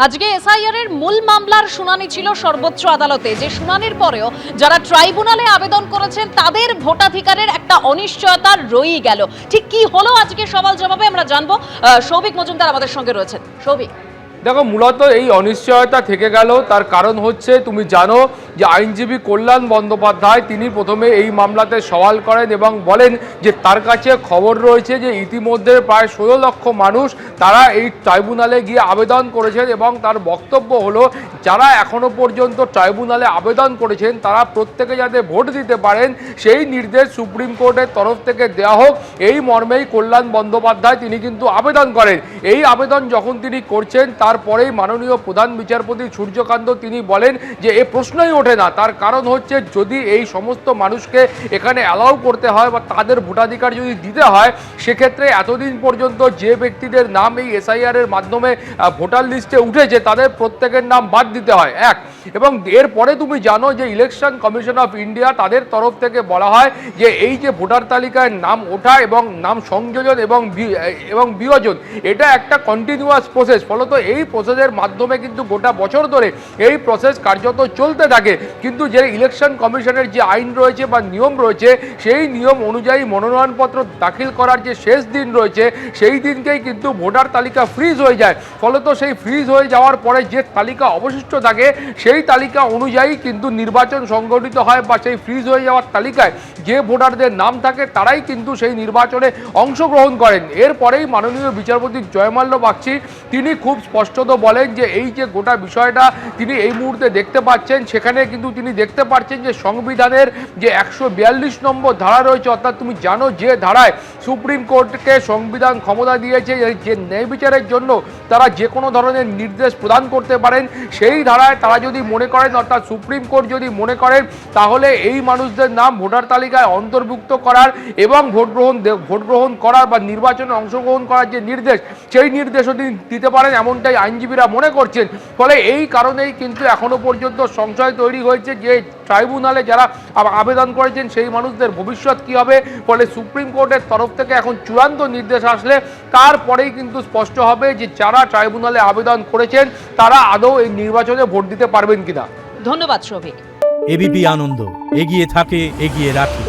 আজকে এসআইআর এর মূল মামলার শুনানি ছিল সর্বোচ্চ আদালতে, যে শুনানির পরেও যারা ট্রাইব্যুনালে আবেদন করেছেন তাদের ভোটাধিকারের একটা অনিশ্চয়তা রয়েই গেল। ঠিক কি হলো আজকে সওয়াল জবাবে আমরা জানবো। সৌভিক মজুমদার আমাদের সঙ্গে রয়েছেন। সৌভিক, দেখো, মূলত এই অনিশ্চয়তা থেকে গেল, তার কারণ হচ্ছে তুমি জানো যে আইনজীবী কল্যাণ বন্দ্যোপাধ্যায় তিনি প্রথমে এই মামলাতে সওয়াল করেন এবং বলেন যে তার কাছে খবর রয়েছে যে ইতিমধ্যে প্রায় 16 লক্ষ মানুষ তারা এই ট্রাইব্যুনালে গিয়ে আবেদন করেছেন এবং তার বক্তব্য হলো যারা এখনো পর্যন্ত ট্রাইব্যুনালে আবেদন করেছেন তারা প্রত্যেকে যাতে ভোট দিতে পারেন সেই নির্দেশ সুপ্রিম কোর্টের তরফ থেকে দেওয়া হোক, এই মর্মেই কল্যাণ বন্দ্যোপাধ্যায় তিনি কিন্তু আবেদন করেন। এই আবেদন যখন তিনি করছেন তারপরেই মাননীয় প্রধান বিচারপতি সূর্যকান্ত তিনি বলেন যে এ প্রশ্নই ওঠে না। তার কারণ হচ্ছে যদি এই সমস্ত মানুষকে এখানে অ্যালাউ করতে হয় বা তাদের ভোটাধিকার যদি দিতে হয়, সেক্ষেত্রে এতদিন পর্যন্ত যে ব্যক্তিদের নাম এই এসআইআর এর মাধ্যমে ভোটার লিস্টে উঠেছে তাদের প্রত্যেকের নাম বাদ দিতে হয় এক। এবং এরপরে তুমি জানো যে ইলেকশন কমিশন অফ ইন্ডিয়া তাদের তরফ থেকে বলা হয় যে এই যে ভোটার তালিকায় নাম ওঠা এবং নাম সংযোজন এবং বিয়োজন এটা একটা কন্টিনিউয়াস প্রসেস। ফলত এই প্রসেসের মাধ্যমে কিন্তু গোটা বছর ধরে এই প্রসেস কার্যত চলতে থাকে, কিন্তু যে ইলেকশন কমিশনের যে আইন রয়েছে বা নিয়ম রয়েছে সেই নিয়ম অনুযায়ী মনোনয়নপত্র দাখিল করার যে শেষ দিন রয়েছে সেই দিনকেই কিন্তু ভোটার তালিকা ফ্রিজ হয়ে যায়। ফলত সেই ফ্রিজ হয়ে যাওয়ার পরে যে তালিকা অবশিষ্ট থাকে সেই তালিকা অনুযায়ী কিন্তু নির্বাচন সংগঠিত হয় বা সেই ফ্রিজ হয়ে যাওয়ার তালিকায় যে ভোটারদের নাম থাকে তারাই কিন্তু সেই নির্বাচনে অংশগ্রহণ করেন। এরপরেই মাননীয় বিচারপতি জয়মাল্য বাগচি তিনি খুব স্পষ্টত বলেন যে এই যে গোটা বিষয়টা তিনি এই মুহূর্তে দেখতে পাচ্ছেন, সেখানে কিন্তু তিনি দেখতে পাচ্ছেন যে সংবিধানের যে 142 নম্বর ধারা রয়েছে, অর্থাৎ তুমি জানো যে ধারায় সুপ্রিম কোর্টকে সংবিধান ক্ষমতা দিয়েছে যে ন্যায় বিচারের জন্য তারা যে কোনো ধরনের নির্দেশ প্রদান করতে পারেন, সেই ধারায় তারা যদি মনে করেন, অর্থাৎ সুপ্রিম কোর্ট যদি মনে করেন তাহলে এই মানুষদের নাম ভোটার তালিকায় অন্তর্ভুক্ত করার এবং ভোট গ্রহণ করার বা নির্বাচনে অংশগ্রহণ করার যে নির্দেশ সেই নির্দেশও তিনি দিতে পারেন, এমনটাই আইনজীবীরা মনে করছেন। ফলে এই কারণেই কিন্তু এখনো পর্যন্ত সংশয় তৈরি হয়েছে যে ট্রাইব্যুনালে যারা আবেদন করেছেন সেই মানুষদের ভবিষ্যৎ কী হবে। ফলে সুপ্রিম কোর্টের তরফ থেকে এখন চূড়ান্ত নির্দেশ আসলে তারপরেই কিন্তু স্পষ্ট হবে যে যারা ট্রাইব্যুনালে আবেদন করেছেন তারা আদৌ এই নির্বাচনে ভোট দিতে পারবেন কিনা। ধন্যবাদ সৌভিক। এবিপি আনন্দ, এগিয়ে থাকে, এগিয়ে রাখে।